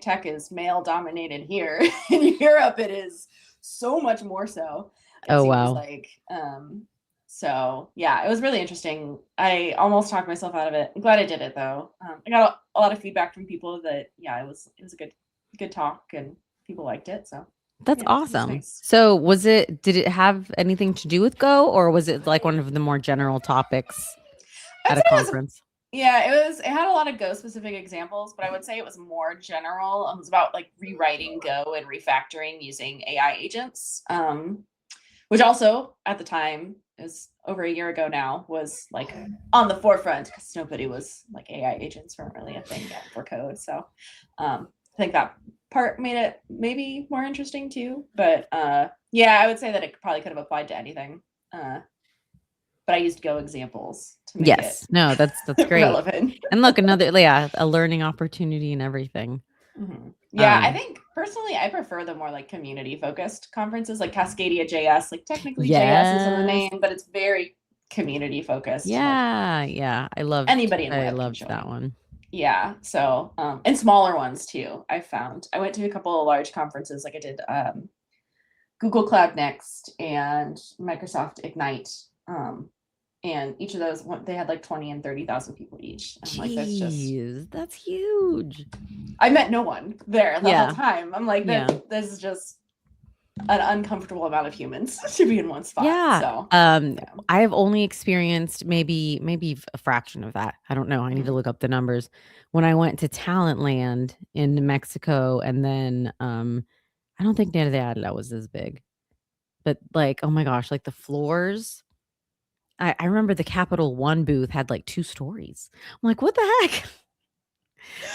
tech is male dominated here, in Europe it is so much more so, it Oh, seems wow. like. So yeah, it was really interesting. I almost talked myself out of it. I'm glad I did it though. I got a lot of feedback from people that yeah, it was a good talk and people liked it. So That's yeah, it was awesome. nice. So, did it have anything to do with Go, or was it like one of the more general topics I would at a say it was conference? yeah, it had a lot of Go specific examples, but I would say it was more general. It was about like rewriting Go and refactoring using AI agents. Which also at the time is over a year ago now was like on the forefront because nobody was like AI agents weren't really a thing yet for code. So I think that part made it maybe more interesting too. But yeah, I would say that it probably could have applied to anything. But I used Go examples to make it Yes. No, that's great. relevant. And look, another yeah, a learning opportunity and everything. Yeah, I Um, think personally I prefer the more like community focused conferences like Cascadia JS. Like technically JS is in the yes. name, but it's very community focused. Like Yeah, yeah. anybody in I web can loved that join. one. Yeah. So and smaller ones too, I found. I went to a couple of large conferences, like I did Google Cloud Next and Microsoft Ignite. And each of those they had like 20 and 30,000 people each. I'm like, that's just Jeez, that's huge. I met no one there the whole Yeah, time. I'm like, yeah. this is just an uncomfortable amount of humans to be in one spot. Yeah. So yeah. I have only experienced maybe a fraction of that. I don't know. I need to Mhm. look up the numbers. When I went to Talent Land in Mexico, and then I don't think Nera de Adela was as big. But like, oh my gosh, like the floors. I remember the Capital One booth had like 2 stories. I'm like, what the heck?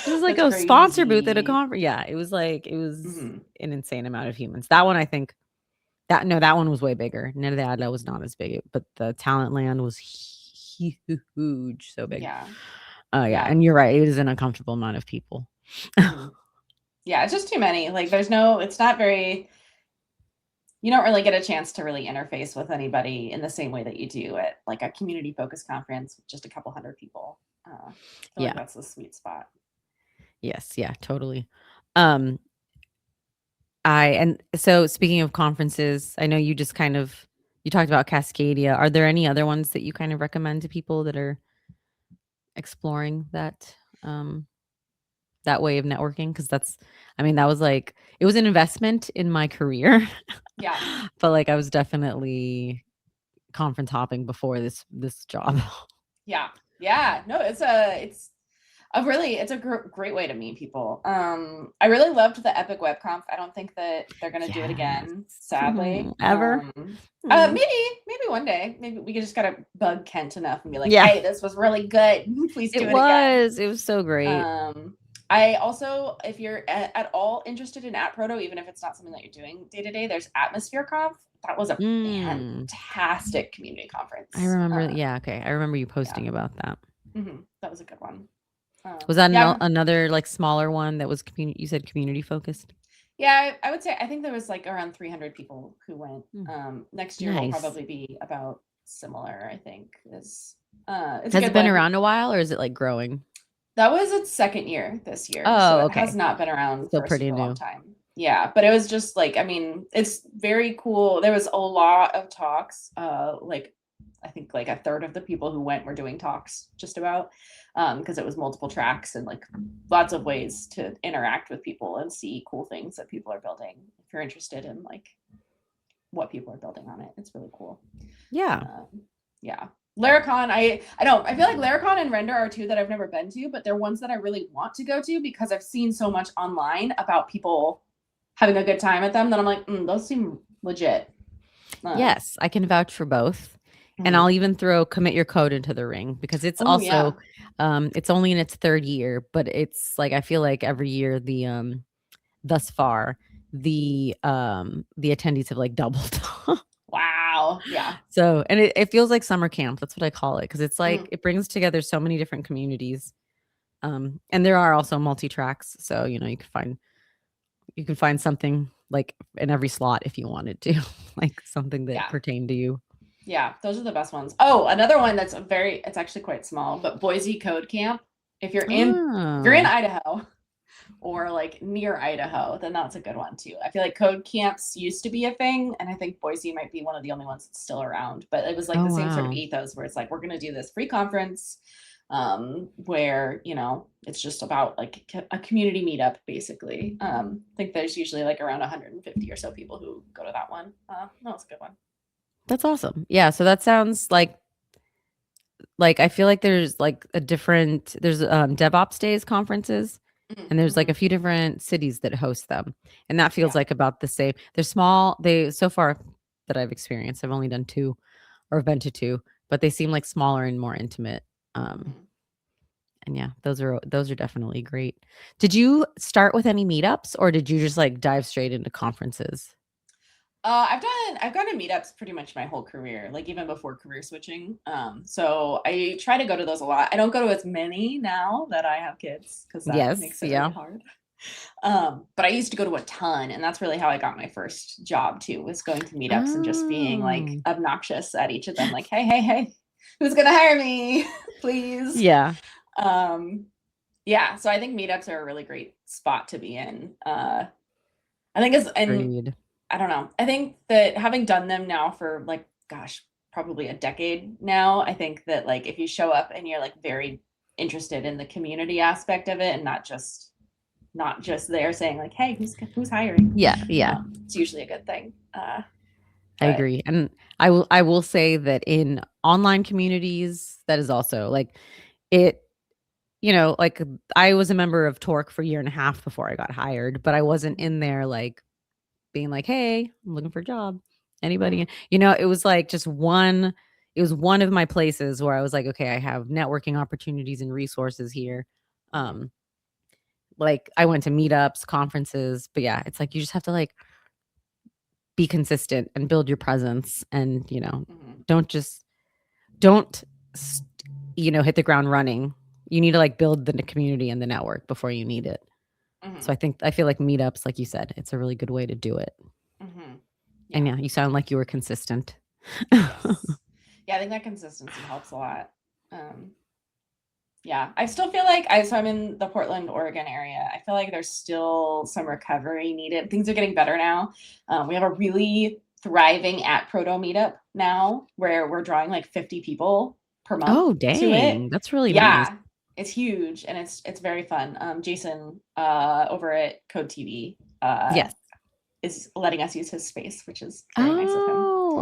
This is like That's a sponsor booth at a crazy. conference. Yeah, it was Mhm. an insane amount of humans. That one, I think that no, that one was way bigger. None of that was not as big, but the Talent Land was huge, so big. Yeah. Yeah, Yeah. and you're right. It is an uncomfortable amount of people. Mhm. Yeah, it's just too many. Like it's not very you don't really get a chance to really interface with anybody in the same way that you do at like a community focused conference with just a couple hundred people. I feel like Yeah. that's the sweet spot. Yes. Yeah. Totally. Um. And so speaking of conferences, I know you just kind of you talked about Cascadia. Are there any other ones that you kind of recommend to people that are exploring um that way of networking? Because I mean, that was like it was an investment in my career, Yeah. but like I was definitely conference hopping before this job. Yeah. Yeah. No, it's a great way to meet people. I really loved the Epic Web Conf. I don't think that they're gonna do it Yes. again, sadly. Ever? Mm. Maybe one day. Maybe we could just gotta bug Kent enough and be like, Yeah. "Hey, this was really good. Please It do it again." was. It was so great. I also, if you're at all interested in App Proto, even if it's not something that you're doing day to day, there's Atmosphere Conf. That was a Mm. fantastic community I conference. remember yeah, okay. I remember you Yeah, posting about that. that was a good one. Was that Yeah, another, like, smaller one that was you said community focused? yeah. I would say I think there was like around 300 people who went. Mm, Next year will nice. probably be about similar. I think is it's a Has it good been one. around a while, or is it, like, growing? That was its second year this year, so Oh, it has okay. not been around Still for a pretty super long new. time. Yeah, but it was just like, I mean, it's very cool. There was a lot of talks. Like I think like a third of the people who went were doing talks, just about, because it was multiple tracks and like lots of ways to interact with people and see cool things that people are building. If you're interested in like what people are building on it, it's really cool. Yeah. Yeah. Laracon, I feel like Laracon and Render are two that I've never been to, but they're ones that I really want to go to because I've seen so much online about people having a good time at them that I'm like, those seem legit. Yes, I can vouch for both. And Mhm. I'll even throw commit your code into the ring because it's Oh yeah. also it's only in its third year, but it's like I feel like every year thus far the attendees have like doubled. Wow. Yeah. So, and it feels like summer camp. That's what I call it because it's like Mm. it brings together so many different communities. And there are also multi-tracks, so you can find something like in every slot if you wanted to, like something that Yeah. pertained to you. Yeah. Those are the best ones. Oh, another one that's it's actually quite small, but Boise Code Camp. If you're in Oh. Idaho, or like near Idaho, then that's a good one too. I feel like code camps used to be a thing, and I think Boise might be one of the only ones that's still around. But it was like Oh, the same sort of wow. ethos where it's like we're going to do this free conference, where it's just about like a community meetup basically. I think there's usually like around 150 or so people who go to that one. No, it's a good one. That's awesome. Yeah, so that sounds like I feel like there's like a different there's DevOps days conferences and there's like a Mm-hmm. few different cities that host them. And that feels Yeah. like about the same. They're small. They so far that I've experienced, I've only done two or been to two, but they seem like smaller and more intimate. Um Mm-hmm. and yeah, those are definitely great. Did you start with any meetups or did you just like dive straight into conferences? I've gone to meetups pretty much my whole career, like even before career switching. So I try to go to those a lot. I don't go to as many now that I have kids because that Yes, makes it really yeah. hard. But I used to go to a ton, and that's really how I got my first job too, was going to meetups and just being like Oh. obnoxious at each of them, like, hey, hey, hey, who's gonna hire me, please? Yeah, Um, yeah, so I think meetups are a really great spot to be in. I think and agreed. I don't know. I think that having done them now for like, gosh, probably a decade now, I think that like if you show up and you're like very interested in the community aspect of it and not just there saying like, hey, who's hiring? Yeah, yeah. It's usually a good thing. I But agree. And I will say that in online communities, that is also like it, like I was a member of Torque for a year and a half before I got hired, but I wasn't in there like being like, "Hey, I'm looking for a job. Anybody?" mm, It was like it was one of my places where I was like, "Okay, I have networking opportunities and resources here." mhm, Um, like I went to meetups, conferences, but yeah, it's like you just have to like be consistent and build your presence and, mhm, don't just don't s- hit the ground running. You need to like build the community and the network before you need it. So mhm, I feel like meetups, like you said, it's a really good way to do it. mhm. And Yeah. yeah, you sound like you were consistent. Yes. Yeah, I think that consistency helps a lot. Um, Yeah, I still feel like I'm in the Portland, Oregon area. I feel like there's still some recovery needed. Things are getting better now. We have a really thriving at Proto meetup now where we're drawing like 50 people per month Oh, to it. dang. That's really nice. Yeah, it's huge and it's very fun. Jason over at Code TV Yes. is letting us use his space, which is very nice of him.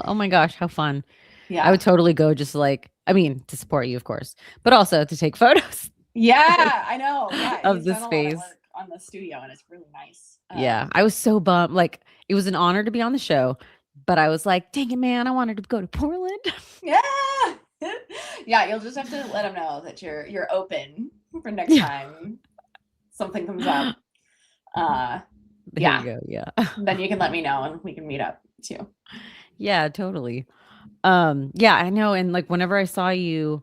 Oh my gosh, how fun. I Yeah. would totally go just like, I mean, to support you, of course, but also to take photos Yeah, I know. Yeah, of he's the done a lot of space. work on the studio and it's really nice. Yeah, I was so bummed. Like, it was an honor to be on the show, but I was like, dang it, man, I wanted to go to Portland. Yeah. Yeah, you'll just have to let them know that you're open for next Yeah. time something comes up. Uh There you yeah, go. Yeah. then you can let me know and we can meet up too. Yeah, totally. Yeah, I know. And like whenever I saw you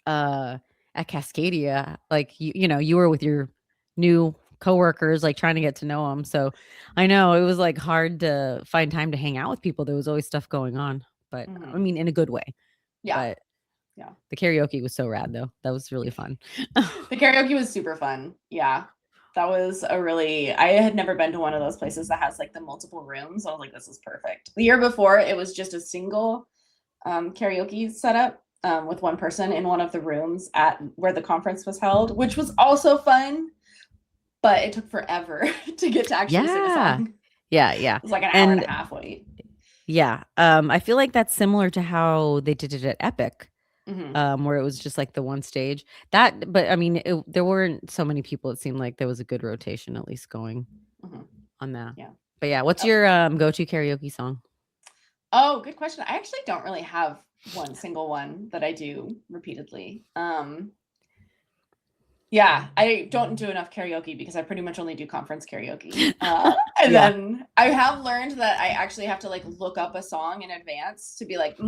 uh at Cascadia, like you were with your new coworkers, like trying to get to know them. So I know it was like hard to find time to hang out with people. There was always stuff going on, but I Mhm. mean in a good way. Yeah. But Yeah. The karaoke was so rad though. That was really fun. The karaoke was super fun. Yeah. That was I had never been to one of those places that has like the multiple rooms. I was like, this is perfect. The year before, it was just a single karaoke setup with one person in one of the rooms at where the conference was held, which was also fun, but it took forever to get to actually sing a song. Yeah. It was like an hour and a half wait. Yeah. I feel like that's similar to how they did it at Epic. Where it was just like the one stage but I mean, there weren't so many people. It seemed like there was a good rotation at least going on that. Yeah. But yeah, what's your go-to karaoke song? Oh, good question. I actually don't really have one single one that I do repeatedly. Yeah, I don't do enough karaoke because I pretty much only do conference karaoke. And then I have learned that I actually have to like look up a song in advance to be like,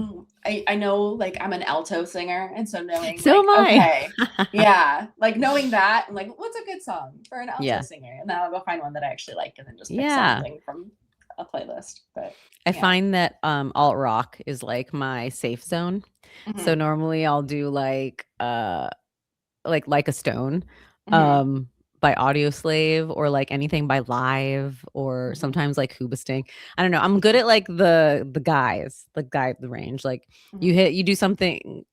I know like I'm an alto singer. And so knowing okay, yeah, like knowing that and like, what's a good song for an alto singer? And then I'll go find one that I actually like and then just pick something from a playlist. But I find that alt rock is like my safe zone. So normally I'll do like a Stone by Audio Slave, or like anything by Live, or sometimes like Hoobastank. I don't know. I'm good at like the range. Like you do something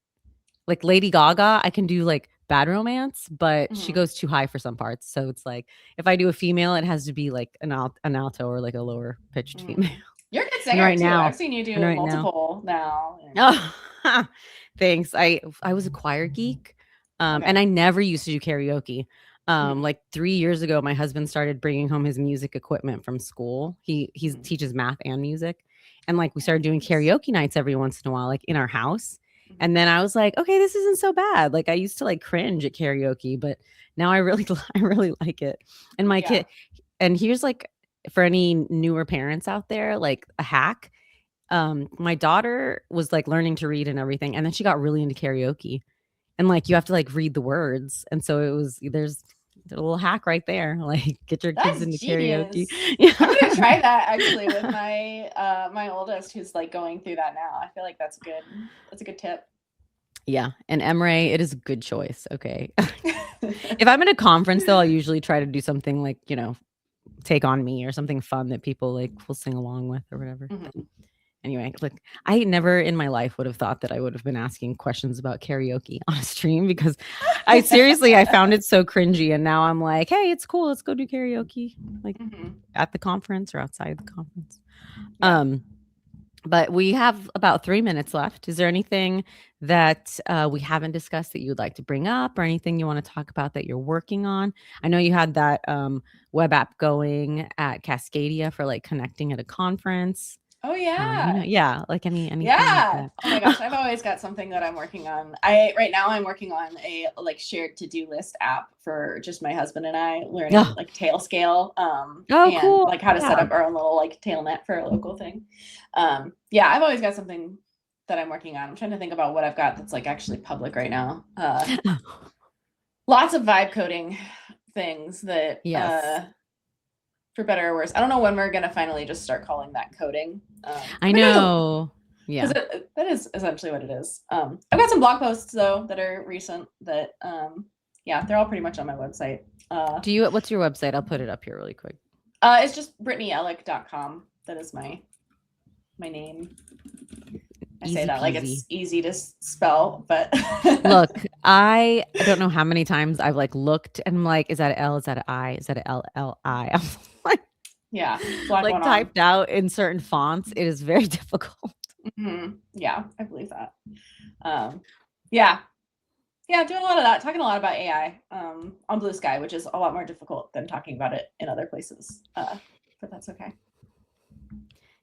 like Lady Gaga, I can do like Bad Romance, but she goes too high for some parts. So it's like if I do a female, it has to be like an alto or like a lower pitched female. You're a good singer too. I've seen you do multiple now. Oh, thanks. I was a choir geek. And I never used to do karaoke. Like 3 years ago, my husband started bringing home his music equipment from school. He teaches math and music. And like we started doing karaoke nights every once in a while, like in our house. And then I was like, okay, this isn't so bad. Like I used to like cringe at karaoke, but now I really like it. And my kid, and here's like for any newer parents out there, like a hack. My daughter was like learning to read and everything, and then she got really into karaoke. And like you have to like read the words, and so there's a little hack right there. Like get your kids into karaoke. Yeah. I'm gonna try that actually with my my oldest who's like going through that now. I feel like that's a good tip. Yeah, and Emre, it is a good choice. Okay. If I'm in a conference though, I'll usually try to do something like, Take on Me or something fun that people like will sing along with or whatever. Anyway, look, I never in my life would have thought that I would have been asking questions about karaoke on a stream, because I found it so cringy. And now I'm like, hey, it's cool. Let's go do karaoke like at the conference or outside the conference. But we have about 3 minutes left. Is there anything that we haven't discussed that you would like to bring up, or anything you want to talk about that you're working on? I know you had that web app going at Cascadia for like connecting at a conference. Oh yeah. Like anything. Yeah. Like oh my gosh, I've always got something that I'm working on. Right now I'm working on a like shared to-do list app for just my husband and I, learning like tail scale and cool. Like how to set up our own little like tailnet for a local thing. I've always got something that I'm working on. I'm trying to think about what I've got that's like actually public right now. Lots of vibe coding things that for better or worse. I don't know when we're going to finally just start calling that coding. I know. Yeah. That is essentially what it is. I've got some blog posts though that are recent that, they're all pretty much on my website. What's your website? I'll put it up here really quick. It's just brittanyellich.com. That is my name. I say that like it's easy to spell, but look, I don't know how many times I've like looked and I'm like, is that an L? Is that an I? Is that an LLI? I'm like, like typed out in certain fonts. It is very difficult. Yeah, I believe that. Doing a lot of that, talking a lot about AI on Blue Sky, which is a lot more difficult than talking about it in other places. But that's okay.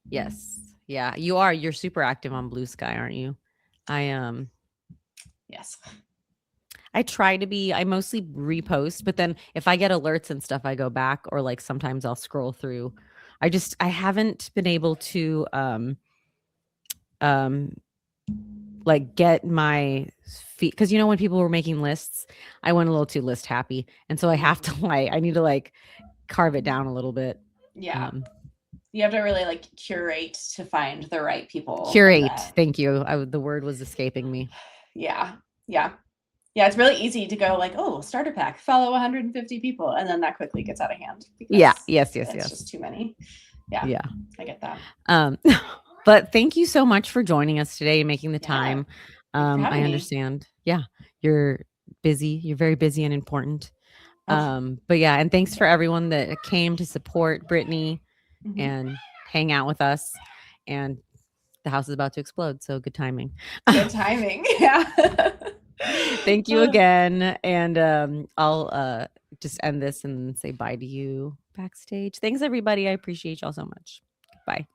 Yes. Yeah, you're super active on Blue Sky, aren't you? Yes. I try to be. I mostly repost, but then if I get alerts and stuff, I go back, or like sometimes I'll scroll through. I haven't been able to like get my feet, because when people were making lists, I went a little too list happy, and so I have to I need to like carve it down a little bit. Yeah. You have to really like curate to find the right people. Thank you. The word was escaping me. Yeah. Yeah. Yeah, it's really easy to go like, oh, starter pack, follow 150 people, and then that quickly gets out of hand Yeah. because Yes. it's just too many. Yeah, Yeah. I get that. But thank you so much for joining us today and making the Yeah, time. thanks for having I me. understand. Yeah, you're busy. You're very busy and important. Oh. But yeah, and thanks for everyone that came to support Brittany and hang out with us. And the house is about to explode, so good timing. Good timing. Yeah. Thank you again. And I'll just end this and say bye to you backstage. Thanks, everybody. I appreciate y'all so much. Bye.